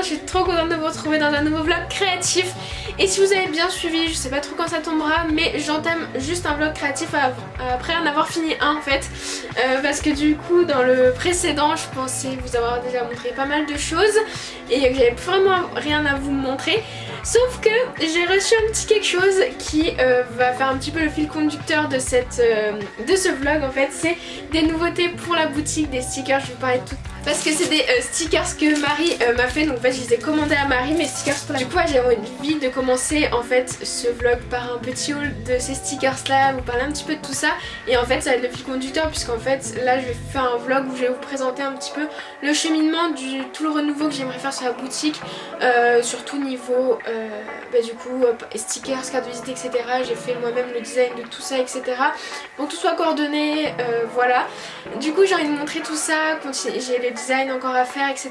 je suis trop contente de vous retrouver dans un nouveau vlog créatif. Et si vous avez bien suivi, je sais pas trop quand ça tombera, mais j'entame juste un vlog créatif après en avoir fini un en fait. Parce que du coup dans le précédent je pensais vous avoir déjà montré pas mal de choses et j'avais vraiment rien à vous montrer. Sauf que j'ai reçu un petit quelque chose qui va faire un petit peu le fil conducteur de ce vlog en fait. C'est des nouveautés pour la boutique, des stickers, je vais vous parler de tout. Parce que c'est des stickers que Marie m'a fait, donc en fait je les ai commandés à Marie, mes stickers pour la... Du coup j'ai envie de commencer en fait ce vlog par un petit haul de ces stickers là, vous parler un petit peu de tout ça. Et en fait ça va être le fil conducteur puisqu'en fait là je vais faire un vlog où je vais vous présenter un petit peu le cheminement tout le renouveau que j'aimerais faire sur la boutique. Surtout niveau du coup stickers, cartes de visite etc. J'ai fait moi-même le design de tout ça etc. Pour que tout soit coordonné, voilà. Du coup j'ai envie de montrer tout ça, j'ai les designs encore à faire etc.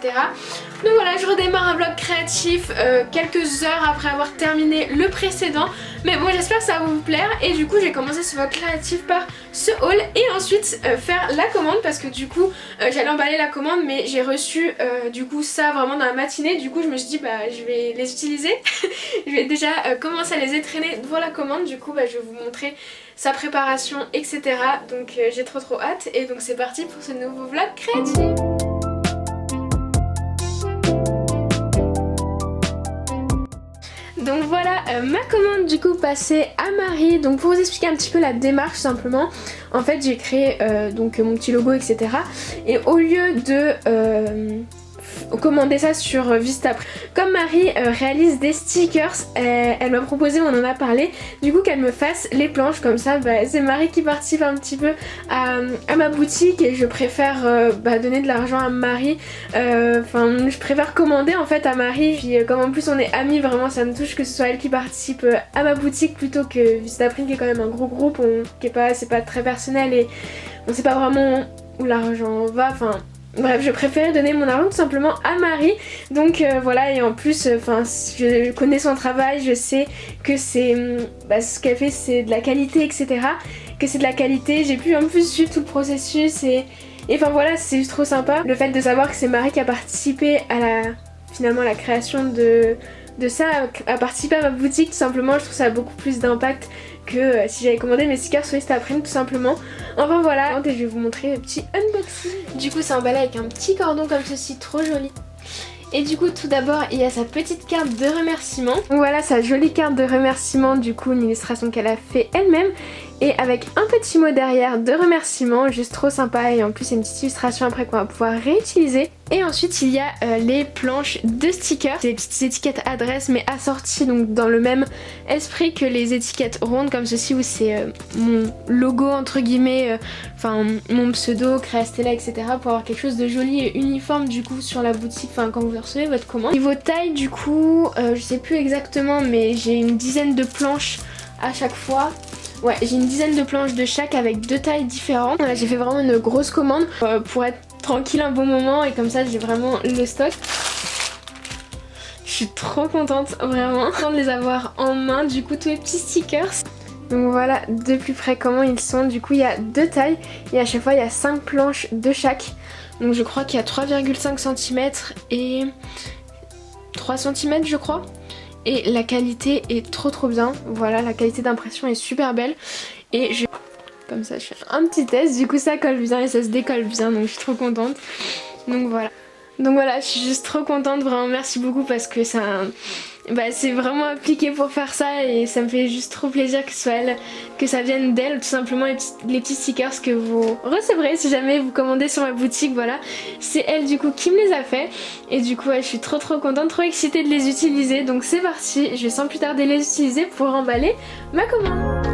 Donc voilà, je redémarre un vlog créatif quelques heures après avoir terminé le précédent. Mais bon, j'espère que ça va vous plaire. Et du coup j'ai commencé ce vlog créatif par ce haul et ensuite faire la commande. Parce que du coup j'allais emballer la commande, mais j'ai reçu du coup ça vraiment dans la matinée. Du coup je me suis dit bah je vais les utiliser. Je vais déjà commencer à les étraîner devant la commande. Du coup je vais vous montrer sa préparation etc. Donc j'ai trop hâte. Et donc c'est parti pour ce nouveau vlog créatif. Donc voilà ma commande du coup passée à Marie. Donc pour vous expliquer un petit peu la démarche simplement, en fait j'ai créé donc mon petit logo etc. Et au lieu de commander ça sur Vistaprint, comme Marie réalise des stickers, elle m'a proposé, on en a parlé, du coup qu'elle me fasse les planches comme ça. C'est Marie qui participe un petit peu à ma boutique et je préfère donner de l'argent à Marie, je préfère commander en fait à Marie. Puis comme en plus on est amis, vraiment ça me touche que ce soit elle qui participe à ma boutique plutôt que Vistaprint qui est quand même un gros groupe, c'est pas très personnel et on sait pas vraiment où l'argent va, bref, je préférais donner mon argent tout simplement à Marie. Donc voilà, et en plus je connais son travail, je sais que c'est ce qu'elle fait c'est de la qualité etc. Que c'est de la qualité, j'ai pu en plus suivre tout le processus et voilà, c'est juste trop sympa. Le fait de savoir que c'est Marie qui a participé à la création de ça, à participer à ma boutique tout simplement, je trouve ça a beaucoup plus d'impact que si j'avais commandé mes stickers sur Instaprint tout simplement. Enfin voilà, et je vais vous montrer le petit unboxing. Du coup c'est emballé avec un petit cordon comme ceci, trop joli. Et du coup tout d'abord il y a sa petite carte de remerciement. Donc voilà sa jolie carte de remerciement, du coup une illustration qu'elle a fait elle-même. Et avec un petit mot derrière de remerciement, juste trop sympa. Et en plus c'est une petite illustration après qu'on va pouvoir réutiliser. Et ensuite il y a les planches de stickers, des petites étiquettes adresses mais assorties donc dans le même esprit que les étiquettes rondes comme ceci où c'est mon logo entre guillemets, mon pseudo, Créastella etc. pour avoir quelque chose de joli et uniforme du coup sur la boutique quand vous recevez votre commande. Niveau taille du coup, je sais plus exactement mais j'ai une dizaine de planches à chaque fois. Ouais, j'ai une dizaine de planches de chaque avec 2 tailles différentes. Voilà, j'ai fait vraiment une grosse commande pour être tranquille un bon moment et comme ça j'ai vraiment le stock. Je suis trop contente, vraiment, contente de les avoir en main, du coup tous les petits stickers. Donc voilà de plus près comment ils sont. Du coup il y a 2 tailles et à chaque fois il y a 5 planches de chaque. Donc je crois qu'il y a 3,5 cm et 3 cm je crois. Et la qualité est trop bien, voilà, la qualité d'impression est super belle. Et comme ça je fais un petit test, du coup ça colle bien et ça se décolle bien, donc je suis trop contente. Donc voilà, je suis juste trop contente, vraiment merci beaucoup parce que ça... c'est vraiment appliqué pour faire ça et ça me fait juste trop plaisir que ce soit elle, que ça vienne d'elle, tout simplement les petits stickers que vous recevrez si jamais vous commandez sur ma boutique, voilà. C'est elle du coup qui me les a fait et du coup je suis trop contente, trop excitée de les utiliser. Donc c'est parti, je vais sans plus tarder les utiliser pour emballer ma commande.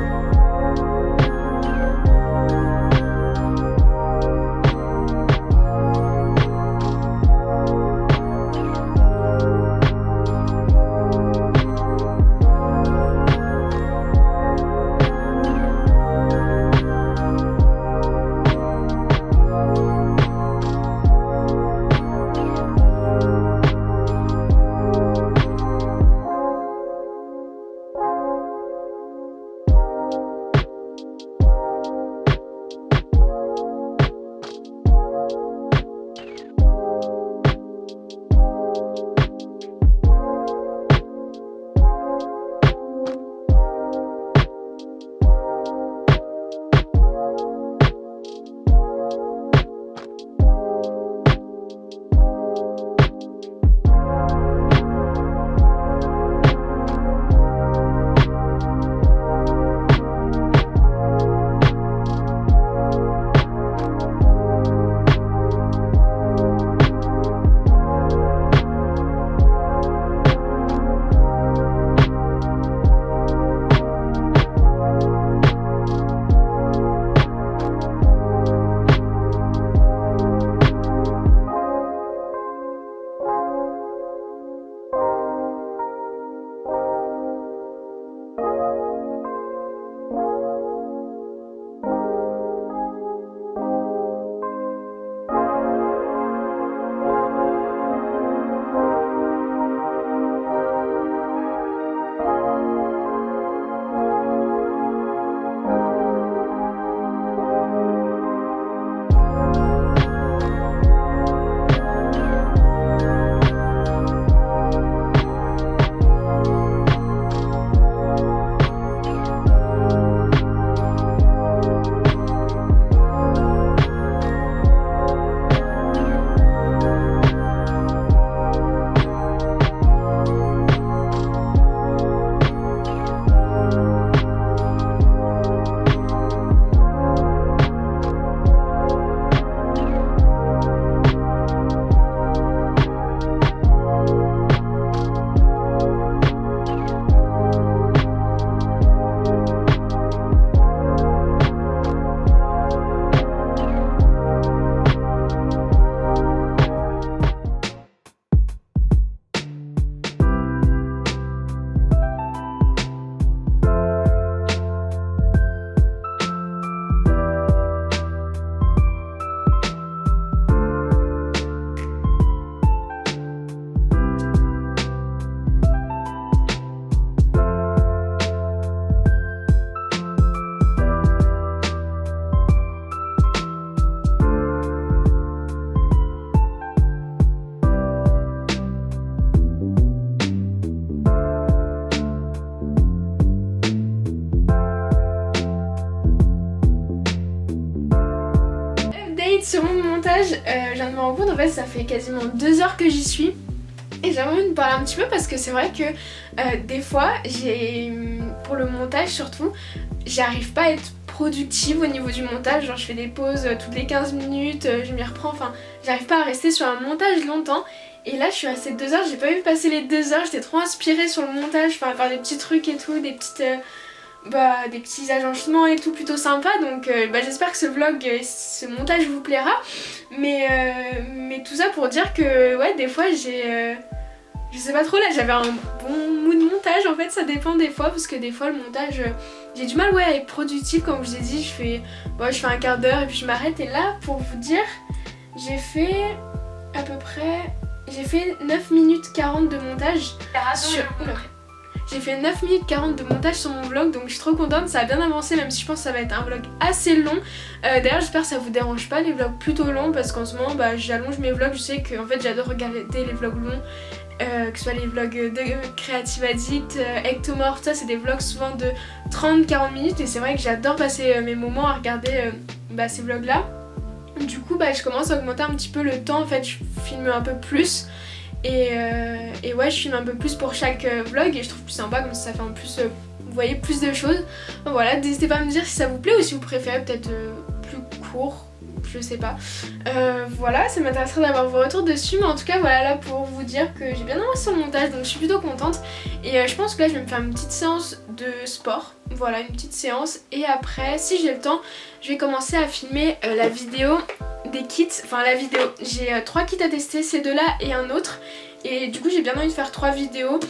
je viens de me rendre compte, en fait ça fait quasiment 2 heures que j'y suis. Et j'aimerais envie de parler un petit peu parce que c'est vrai que des fois, pour le montage surtout, j'arrive pas à être productive au niveau du montage. Genre je fais des pauses toutes les 15 minutes, je m'y reprends, enfin j'arrive pas à rester sur un montage longtemps. Et là je suis restée 2 heures, j'ai pas vu passer les 2 heures, j'étais trop inspirée sur le montage, enfin à faire des petits trucs et tout, des petits agencements et tout plutôt sympa. Donc j'espère que ce vlog, ce montage vous plaira. Mais tout ça pour dire que ouais, des fois je sais pas trop, là j'avais un bon mood de montage, en fait ça dépend des fois, parce que des fois le montage j'ai du mal à être productif. Comme je vous ai dit, je fais un quart d'heure et puis je m'arrête. Et là pour vous dire, j'ai fait à peu près 9 minutes 40 de montage J'ai fait 9 minutes 40 de montage sur mon vlog, donc je suis trop contente, ça a bien avancé, même si je pense que ça va être un vlog assez long. D'ailleurs j'espère que ça vous dérange pas les vlogs plutôt longs, parce qu'en ce moment j'allonge mes vlogs. Je sais que en fait j'adore regarder les vlogs longs, que ce soit les vlogs de Creative Addict, Ectomorph, ça c'est des vlogs souvent de 30-40 minutes, et c'est vrai que j'adore passer mes moments à regarder ces vlogs là. Du coup je commence à augmenter un petit peu le temps, en fait je filme un peu plus. Et ouais, je filme un peu plus pour chaque vlog et je trouve plus sympa, comme ça fait en plus, vous voyez, plus de choses. Donc voilà, n'hésitez pas à me dire si ça vous plaît ou si vous préférez peut-être plus court, je sais pas. Voilà, ça m'intéresserait d'avoir vos retours dessus, mais en tout cas voilà, là pour vous dire que j'ai bien avancé sur le montage, donc je suis plutôt contente. Et je pense que là je vais me faire une petite séance de sport, voilà, une petite séance. Et après, si j'ai le temps, je vais commencer à filmer la vidéo des kits, enfin la vidéo. J'ai 3 kits à tester, ces deux là et un autre. Et du coup j'ai bien envie de faire 3 vidéos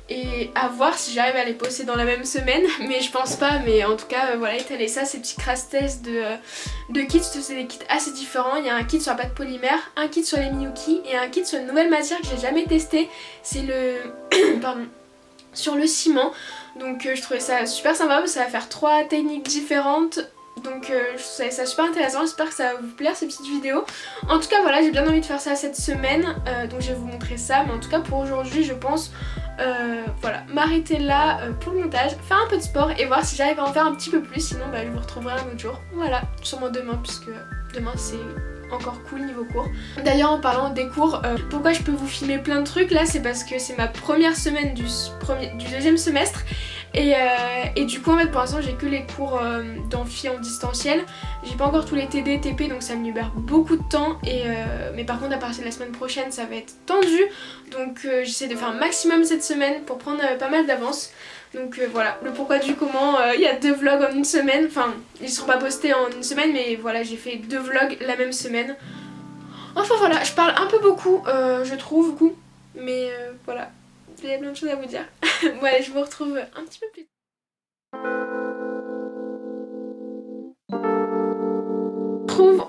et à voir si j'arrive à les poster dans la même semaine, mais je pense pas. Mais en tout cas voilà, étaler ça, ces petits crash tests de kits. C'est des kits assez différents. Il y a un kit sur la pâte polymère, un kit sur les Miyuki et un kit sur une nouvelle matière que j'ai jamais testé. C'est le pardon, sur le ciment. Donc je trouvais ça super sympa parce que ça va faire 3 techniques différentes. Donc je trouvais ça super intéressant, j'espère que ça va vous plaire ces petites vidéos. En tout cas voilà, j'ai bien envie de faire ça cette semaine, donc je vais vous montrer ça. Mais en tout cas pour aujourd'hui je pense voilà, m'arrêter là pour le montage, faire un peu de sport et voir si j'arrive à en faire un petit peu plus. Sinon je vous retrouverai un autre jour, voilà, sûrement demain, puisque demain c'est encore cool niveau cours. D'ailleurs en parlant des cours, pourquoi je peux vous filmer plein de trucs là, c'est parce que c'est ma première semaine du deuxième semestre. Et du coup en fait pour l'instant j'ai que les cours d'amphi en distanciel. J'ai pas encore tous les TD, TP, donc ça me libère beaucoup de temps. Mais par contre à partir de la semaine prochaine ça va être tendu. Donc j'essaie de faire un maximum cette semaine pour prendre pas mal d'avance. Donc voilà, le pourquoi du comment, il y a 2 vlogs en une semaine. Enfin ils seront pas postés en une semaine, mais voilà, j'ai fait 2 vlogs la même semaine. Enfin voilà, je parle un peu beaucoup je trouve, beaucoup. Mais voilà, il y a plein de choses à vous dire. Ouais, je vous retrouve un petit peu plus tard.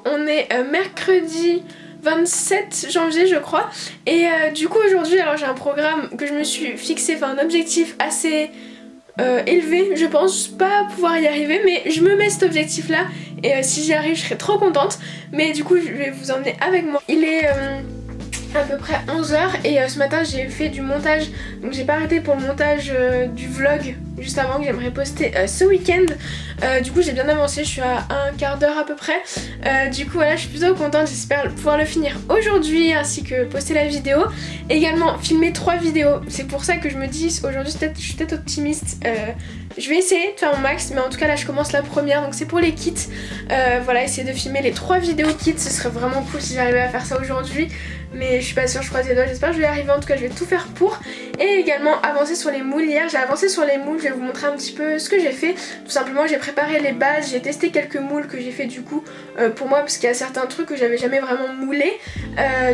On est mercredi 27 janvier je crois. Et du coup aujourd'hui, alors j'ai un programme que je me suis fixé, enfin un objectif assez élevé. Je pense pas pouvoir y arriver, mais je me mets cet objectif là. Et si j'y arrive je serai trop contente. Mais du coup je vais vous emmener avec moi. Il est à peu près 11 h et ce matin j'ai fait du montage, donc j'ai pas arrêté pour le montage du vlog juste avant que j'aimerais poster ce week-end. Du coup j'ai bien avancé, je suis à un quart d'heure à peu près. Du coup voilà, je suis plutôt contente, j'espère pouvoir le finir aujourd'hui ainsi que poster la vidéo. Également filmer 3 vidéos, c'est pour ça que je me dis aujourd'hui je suis peut-être optimiste. Je vais essayer de faire mon max, mais en tout cas là je commence la première, donc c'est pour les kits. Voilà, essayer de filmer les 3 vidéos kits, ce serait vraiment cool si j'arrivais à faire ça aujourd'hui. Mais je suis pas sûre, je croise les doigts, j'espère que je vais y arriver. En tout cas je vais tout faire pour. Et également avancer sur les moules. Hier j'ai avancé sur les moules, je vais vous montrer un petit peu ce que j'ai fait. Tout simplement j'ai préparé les bases, j'ai testé quelques moules que j'ai fait du coup pour moi, parce qu'il y a certains trucs que j'avais jamais vraiment moulé.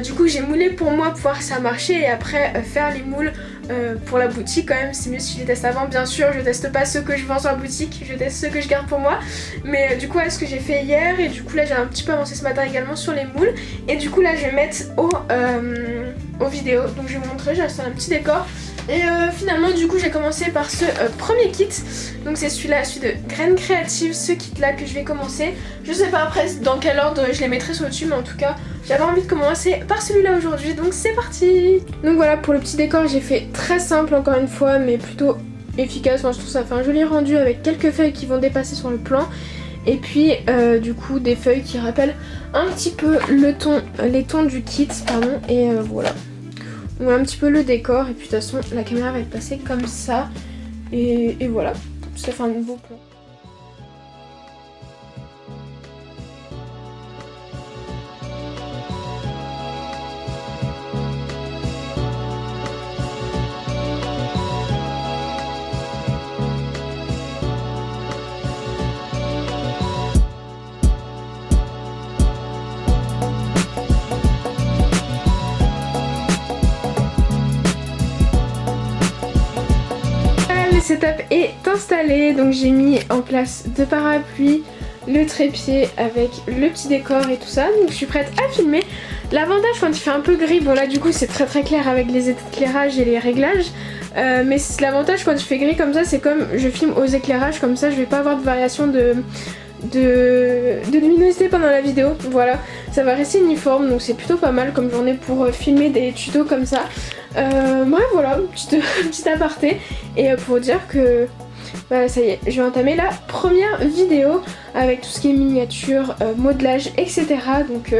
Du coup j'ai moulé pour moi pour voir si ça marchait, et après faire les moules pour la boutique. Quand même c'est mieux si je les teste avant, bien sûr je teste pas ceux que je vends sur la boutique, je teste ceux que je garde pour moi. Mais du coup ouais, ce que j'ai fait hier, et du coup là j'ai un petit peu avancé ce matin également sur les moules. Et du coup là je vais mettre aux vidéos, donc je vais vous montrer, j'ai acheté un petit décor. Et finalement du coup j'ai commencé par ce premier kit. Donc c'est celui-là, celui de Graines Créatives, ce kit là que je vais commencer. Je sais pas après dans quel ordre je les mettrai sur le dessus, mais en tout cas j'avais envie de commencer par celui-là aujourd'hui, donc c'est parti. Donc voilà, pour le petit décor j'ai fait très simple encore une fois, mais plutôt efficace. Enfin, je trouve ça fait un joli rendu avec quelques feuilles qui vont dépasser sur le plan. Et puis du coup des feuilles qui rappellent un petit peu les tons du kit, pardon. Et voilà. On a un petit peu le décor et puis de toute façon la caméra va être placée comme ça. Et voilà, ça fait un beau plan. Le setup est installé, donc j'ai mis en place deux parapluies, le trépied avec le petit décor et tout ça, donc je suis prête à filmer. L'avantage quand il fait un peu gris, bon là du coup c'est très clair avec les éclairages et les réglages, mais l'avantage quand il fait gris comme ça, c'est comme je filme aux éclairages, comme ça je vais pas avoir de variation de luminosité pendant la vidéo. Voilà, ça va rester uniforme, donc c'est plutôt pas mal comme journée pour filmer des tutos comme ça. Bref voilà, petit aparté, et pour dire que bah, ça y est, je vais entamer la première vidéo avec tout ce qui est miniature, modelage, etc. Donc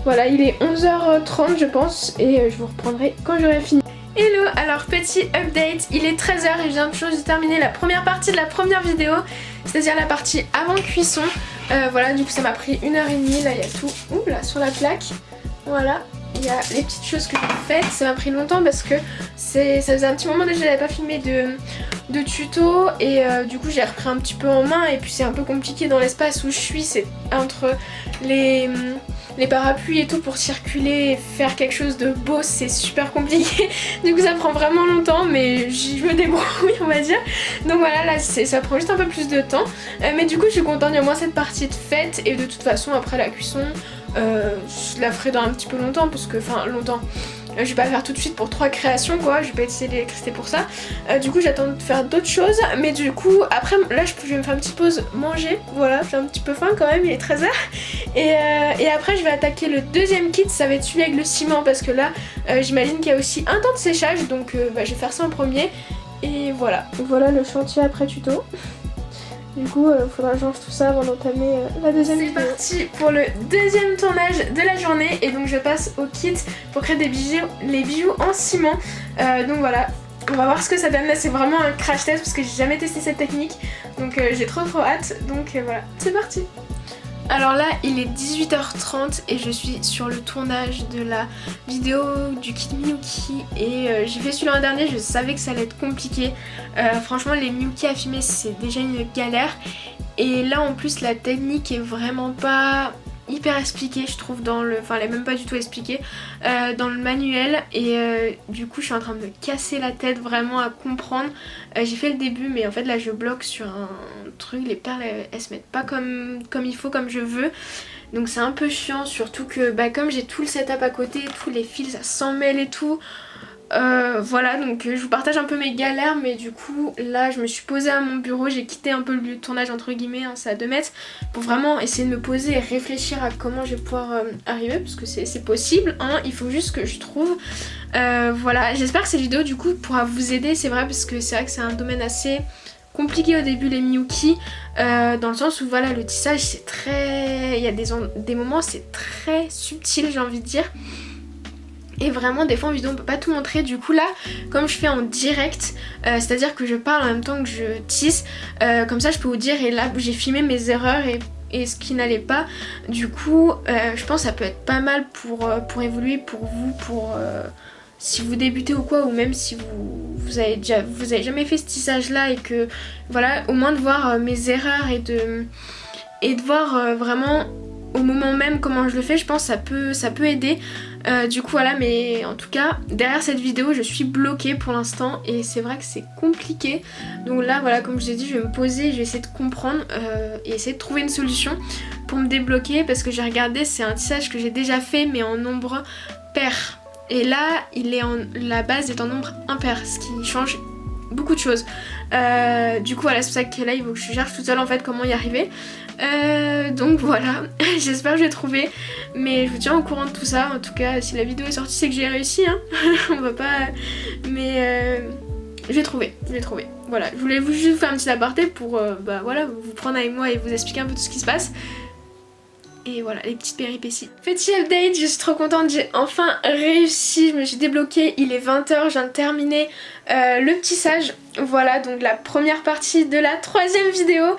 voilà, il est 11h30 je pense, et je vous reprendrai quand j'aurai fini. Hello, alors petit update, il est 13h et je viens de terminer la première partie de la première vidéo, c'est-à-dire la partie avant cuisson. Voilà, du coup ça m'a pris 1h30, là il y a tout là sur la plaque, voilà. Il y a les petites choses que j'ai faites, ça m'a pris longtemps parce que ça faisait un petit moment déjà que j'avais pas filmé de tuto, et du coup j'ai repris un petit peu en main, et puis c'est un peu compliqué dans l'espace où je suis, c'est entre les parapluies et tout pour circuler et faire quelque chose de beau, c'est super compliqué. Du coup ça prend vraiment longtemps, mais je me débrouille on va dire. Donc voilà, là ça prend juste un peu plus de temps, mais du coup je suis contente, il y a au moins cette partie de fête, et de toute façon après la cuisson je la ferai dans un petit peu longtemps, parce que enfin longtemps, je vais pas faire tout de suite pour 3 créations quoi, je vais pas essayer d'électricité pour ça. Du coup j'attends de faire d'autres choses, mais du coup après là je vais me faire une petite pause manger, voilà, j'ai un petit peu faim quand même, il est 13h. Et après je vais attaquer le deuxième kit, ça va être celui avec le ciment, parce que là j'imagine qu'il y a aussi un temps de séchage, donc bah, je vais faire ça en premier. Et voilà, voilà le chantier après tuto. Du coup, faudra que je range tout ça avant d'entamer la deuxième vidéo. C'est parti pour le deuxième tournage de la journée, et donc je passe au kit pour créer les bijoux en ciment. Donc voilà, on va voir ce que ça donne. Là c'est vraiment un crash test parce que j'ai jamais testé cette technique, donc j'ai trop hâte. Donc voilà, c'est parti. Alors là il est 18h30 et je suis sur le tournage de la vidéo du kit Miyuki, et j'ai fait celui l'an dernier, je savais que ça allait être compliqué. Franchement les Miyuki à filmer c'est déjà une galère, et là en plus la technique est vraiment pas hyper expliquée je trouve enfin elle est même pas du tout expliquée dans le manuel, et du coup je suis en train de me casser la tête vraiment à comprendre. J'ai fait le début, mais en fait là je bloque sur un truc, les perles elles se mettent pas comme il faut, comme je veux, donc c'est un peu chiant, surtout que bah, comme j'ai tout le setup à côté, tous les fils ça s'en mêle et tout. Voilà, donc je vous partage un peu mes galères, mais du coup là je me suis posée à mon bureau, j'ai quitté un peu le lieu de tournage entre guillemets, hein, c'est à 2 mètres, pour vraiment essayer de me poser et réfléchir à comment je vais pouvoir arriver, parce que c'est possible, hein, il faut juste que je trouve. Voilà, j'espère que cette vidéo du coup pourra vous aider, c'est vrai, parce que c'est vrai que c'est un domaine assez compliqué au début les Miyuki, dans le sens où voilà le tissage c'est très... il y a des moments c'est très subtil j'ai envie de dire. Et vraiment des fois en vidéo on peut pas tout montrer, du coup là comme je fais en direct, c'est à dire que je parle en même temps que je tisse, comme ça je peux vous dire, et là j'ai filmé mes erreurs et ce qui n'allait pas, du coup je pense que ça peut être pas mal pour évoluer pour vous, si vous débutez ou quoi, ou même si vous avez jamais fait ce tissage là, et que voilà, au moins de voir mes erreurs et de voir vraiment au moment même comment je le fais, je pense que ça peut aider. Du coup voilà, mais en tout cas derrière cette vidéo je suis bloquée pour l'instant, et c'est vrai que c'est compliqué, donc là voilà, comme je vous ai dit, je vais me poser, je vais essayer de comprendre et essayer de trouver une solution pour me débloquer, parce que j'ai regardé, c'est un tissage que j'ai déjà fait mais en nombre pair, et là la base est en nombre impair, ce qui change beaucoup de choses. Du coup voilà, c'est pour ça que là il faut que je cherche toute seule en fait comment y arriver. Donc voilà, j'espère que je vais trouver, mais je vous tiens au courant de tout ça. En tout cas si la vidéo est sortie c'est que j'ai réussi, hein. On va pas... mais Je l'ai trouvé. Voilà, je voulais juste vous faire un petit aparté pour voilà, vous prendre avec moi et vous expliquer un peu tout ce qui se passe. Et voilà, les petites péripéties. Petit update, je suis trop contente, j'ai enfin réussi, je me suis débloquée, il est 20h, je viens de terminer le petit sage. Voilà, donc la première partie de la 3e vidéo.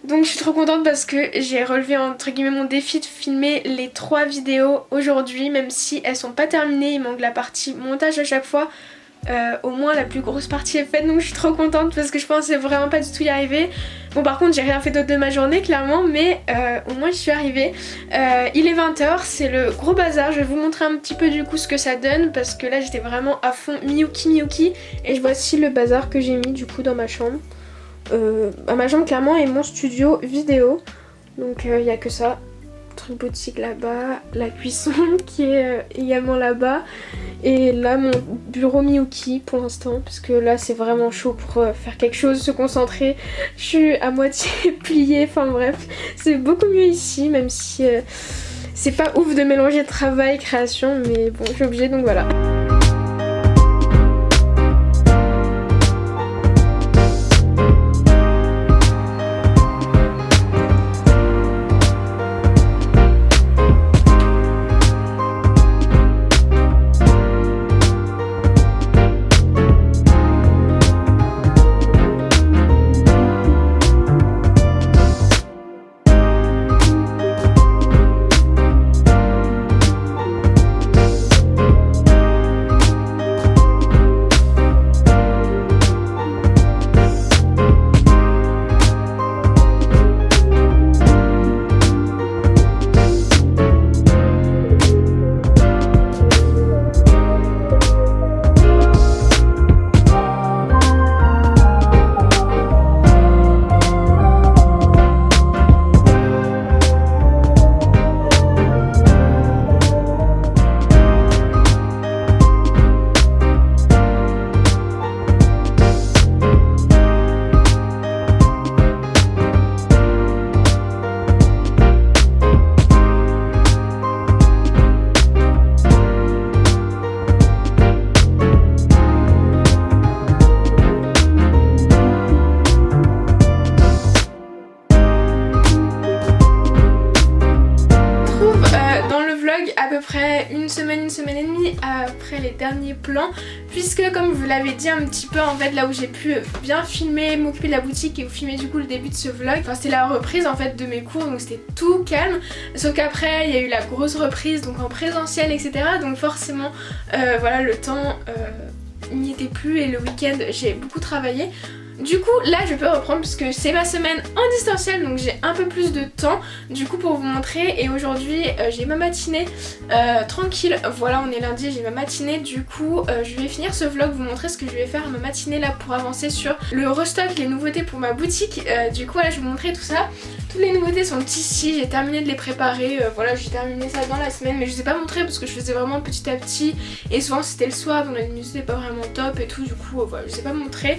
Donc je suis trop contente parce que j'ai relevé entre guillemets mon défi de filmer les 3 vidéos aujourd'hui, même si elles sont pas terminées, il manque la partie montage à chaque fois. Au moins la plus grosse partie est faite, donc je suis trop contente parce que je pensais vraiment pas du tout y arriver. Bon, par contre j'ai rien fait d'autre de ma journée clairement, mais au moins je suis arrivée. Il est 20h, c'est le gros bazar. Je vais vous montrer un petit peu du coup ce que ça donne parce que là j'étais vraiment à fond Miyuki. Et voici le bazar que j'ai mis du coup dans ma chambre. Ma chambre clairement est mon studio vidéo, donc il n'y a que ça. Truc boutique là-bas, la cuisson qui est également là-bas, et là mon bureau Miyuki pour l'instant parce que là c'est vraiment chaud pour faire quelque chose, se concentrer. Je suis à moitié pliée, enfin bref, c'est beaucoup mieux ici, même si c'est pas ouf de mélanger travail, création, mais bon je suis obligée, donc voilà. Une semaine et demie après les derniers plans, puisque comme je vous l'avais dit un petit peu en fait, là où j'ai pu bien filmer, m'occuper de la boutique et vous filmer du coup le début de ce vlog, enfin c'était la reprise en fait de mes cours, donc c'était tout calme, sauf qu'après il y a eu la grosse reprise donc en présentiel etc, donc forcément voilà, le temps n'y était plus et le week-end j'ai beaucoup travaillé. Du coup là je peux reprendre parce que c'est ma semaine en distanciel, donc j'ai un peu plus de temps du coup pour vous montrer. Et aujourd'hui j'ai ma matinée tranquille, voilà on est lundi, j'ai ma matinée. Du coup je vais finir ce vlog, vous montrer ce que je vais faire à ma matinée là pour avancer sur le restock, les nouveautés pour ma boutique. Du coup voilà, je vais vous montrer tout ça. Toutes les nouveautés sont ici, j'ai terminé de les préparer, voilà j'ai terminé ça dans la semaine, mais je vous ai pas montré parce que je faisais vraiment petit à petit et souvent c'était le soir donc la luminosité n'est pas vraiment top et tout, du coup voilà je vous ai pas montré.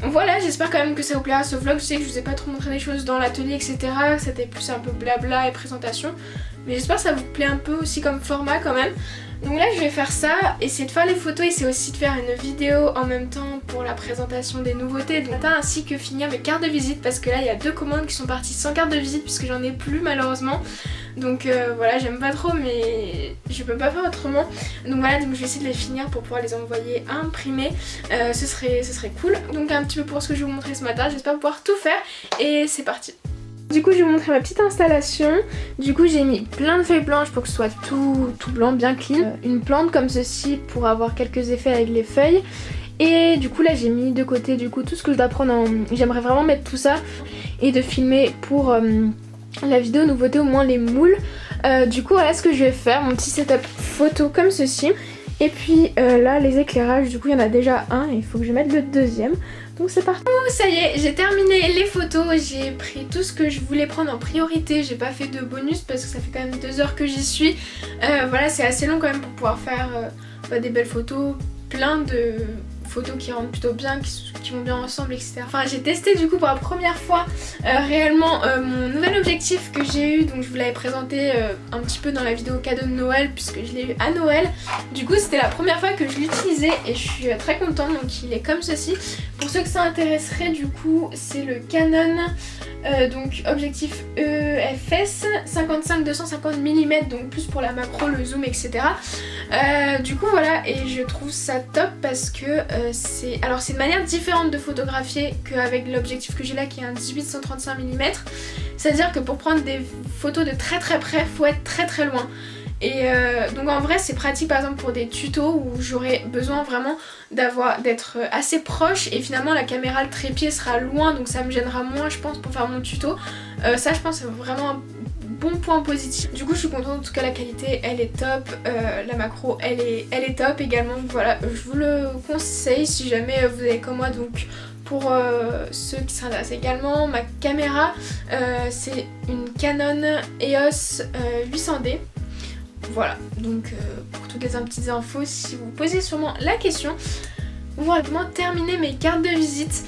Voilà, j'espère quand même que ça vous plaira ce vlog. Je sais que je vous ai pas trop montré des choses dans l'atelier etc, c'était plus un peu blabla et présentation, mais j'espère que ça vous plaît un peu aussi comme format quand même. Donc là je vais faire ça, essayer de faire les photos et c'est aussi de faire une vidéo en même temps pour la présentation des nouveautés donc, ainsi que finir mes cartes de visite parce que là il y a 2 commandes qui sont parties sans carte de visite puisque j'en ai plus malheureusement. Donc voilà, j'aime pas trop mais je peux pas faire autrement. Donc voilà, donc je vais essayer de les finir pour pouvoir les envoyer à imprimer, ce serait cool. Donc un petit peu pour ce que je vais vous montrer ce matin, j'espère pouvoir tout faire et c'est parti. Du coup je vais vous montrer ma petite installation. Du coup j'ai mis plein de feuilles blanches pour que ce soit tout blanc, bien clean. Une plante comme ceci pour avoir quelques effets avec les feuilles. Et du coup là j'ai mis de côté du coup tout ce que je dois prendre en... J'aimerais vraiment mettre tout ça et de filmer pour la vidéo nouveauté au moins les moules. Du coup voilà ce que je vais faire, mon petit setup photo comme ceci. Et puis là les éclairages, du coup il y en a déjà un et il faut que je mette le deuxième. Donc c'est parti. Ça y est, j'ai terminé les photos, j'ai pris tout ce que je voulais prendre en priorité. J'ai pas fait de bonus parce que ça fait quand même 2 heures que j'y suis. Voilà, c'est assez long quand même pour pouvoir faire des belles photos, plein de photos qui rendent plutôt bien, qui vont bien ensemble, etc. Enfin j'ai testé du coup pour la première fois réellement mon nouvel objectif que j'ai eu, donc je vous l'avais présenté un petit peu dans la vidéo cadeau de Noël puisque je l'ai eu à Noël. Du coup c'était la première fois que je l'utilisais et je suis très contente, donc il est comme ceci. Pour ceux que ça intéresserait du coup c'est le Canon donc objectif EFS 55-250 mm, donc plus pour la macro, le zoom, etc. Du coup voilà, et je trouve ça top parce que c'est une manière différente de photographier qu'avec l'objectif que j'ai là qui est un 18-135 mm. C'est à dire que pour prendre des photos de très très près faut être très très loin. Et donc en vrai c'est pratique par exemple pour des tutos où j'aurais besoin vraiment d'être assez proche et finalement la caméra, le trépied sera loin, donc ça me gênera moins je pense pour faire mon tuto. Ça je pense c'est vraiment un bon point positif. Du coup je suis contente, en tout cas la qualité elle est top, la macro elle est top également. Voilà, je vous le conseille si jamais vous avez comme moi. Donc pour ceux qui s'intéressent également, ma caméra c'est une Canon EOS 800D. Voilà, donc pour toutes les petites infos, si vous posez sûrement la question. Voilà, comment terminer mes cartes de visite.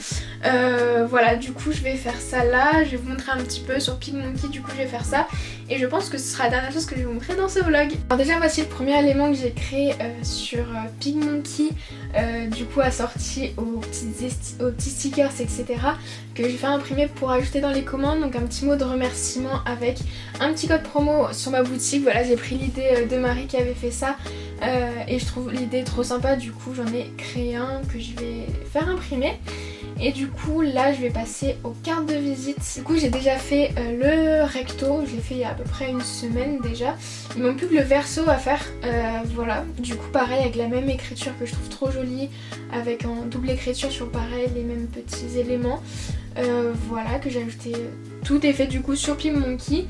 Voilà, du coup je vais faire ça là, je vais vous montrer un petit peu sur PicMonkey, du coup je vais faire ça. Et je pense que ce sera la dernière chose que je vais vous montrer dans ce vlog. Alors déjà voici le premier élément que j'ai créé sur PicMonkey, du coup assorti aux petits stickers, etc. que j'ai fait imprimer pour ajouter dans les commandes. Donc un petit mot de remerciement avec un petit code promo sur ma boutique. Voilà, j'ai pris l'idée de Marie qui avait fait ça et je trouve l'idée trop sympa, du coup j'en ai créé un que je vais faire imprimer. Et du coup là je vais passer aux cartes de visite. Du coup j'ai déjà fait le recto, je l'ai fait il y a à peu près une semaine déjà. Il manque plus que le verso à faire, voilà. Du coup pareil avec la même écriture que je trouve trop jolie, avec en double écriture sur pareil les mêmes petits éléments. Voilà, que j'ai ajouté, tout est fait du coup sur PicMonkey.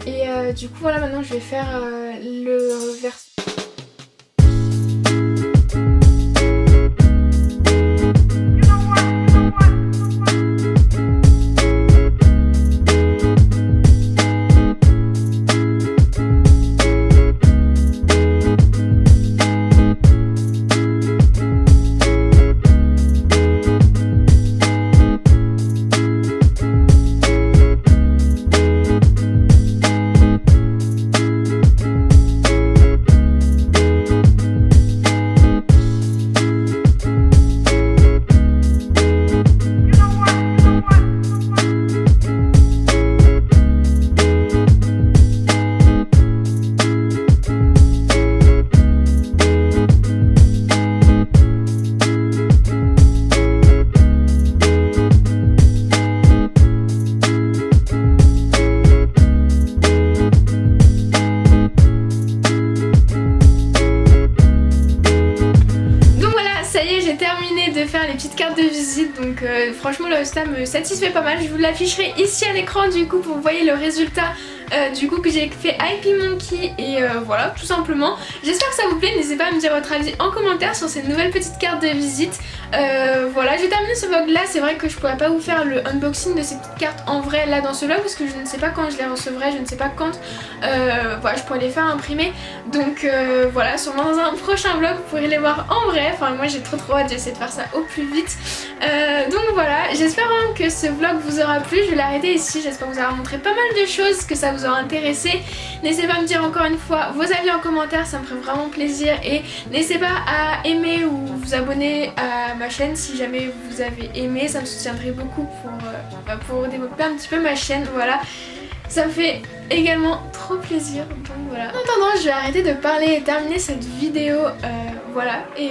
Et du coup voilà, maintenant je vais faire le verso. Faire les petites cartes de visite, donc franchement le résultat me satisfait pas mal. Je vous l'afficherai ici à l'écran du coup pour que vous voyez le résultat du coup que j'ai fait avec PicMonkey. Et voilà, tout simplement, j'espère que ça vous plaît. N'hésitez pas à me dire votre avis en commentaire sur ces nouvelles petites cartes de visite. Voilà, je vais terminer ce vlog là. C'est vrai que je pourrais pas vous faire le unboxing de ces petites cartes en vrai là dans ce vlog parce que je ne sais pas quand je les recevrai, je ne sais pas quand voilà, je pourrais les faire imprimer. Donc voilà, sûrement dans un prochain vlog vous pourrez les voir en vrai. Enfin moi j'ai trop hâte, j'essaie de faire ça au plus vite. Donc voilà, j'espère vraiment que ce vlog vous aura plu. Je vais l'arrêter ici, j'espère que vous aura montré pas mal de choses, que ça vous aura intéressé. N'hésitez pas à me dire encore une fois vos avis en commentaire, ça me ferait vraiment plaisir. Et n'hésitez pas à aimer ou vous abonner à ma chaîne si jamais vous avez aimé, ça me soutiendrait beaucoup pour développer un petit peu ma chaîne. Voilà, ça me fait également trop plaisir. Donc voilà, en attendant je vais arrêter de parler et terminer cette vidéo. Voilà, et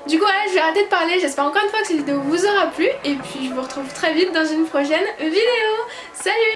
du coup voilà, je vais arrêter de parler. J'espère encore une fois que cette vidéo vous aura plu. Et puis je vous retrouve très vite dans une prochaine vidéo. Salut!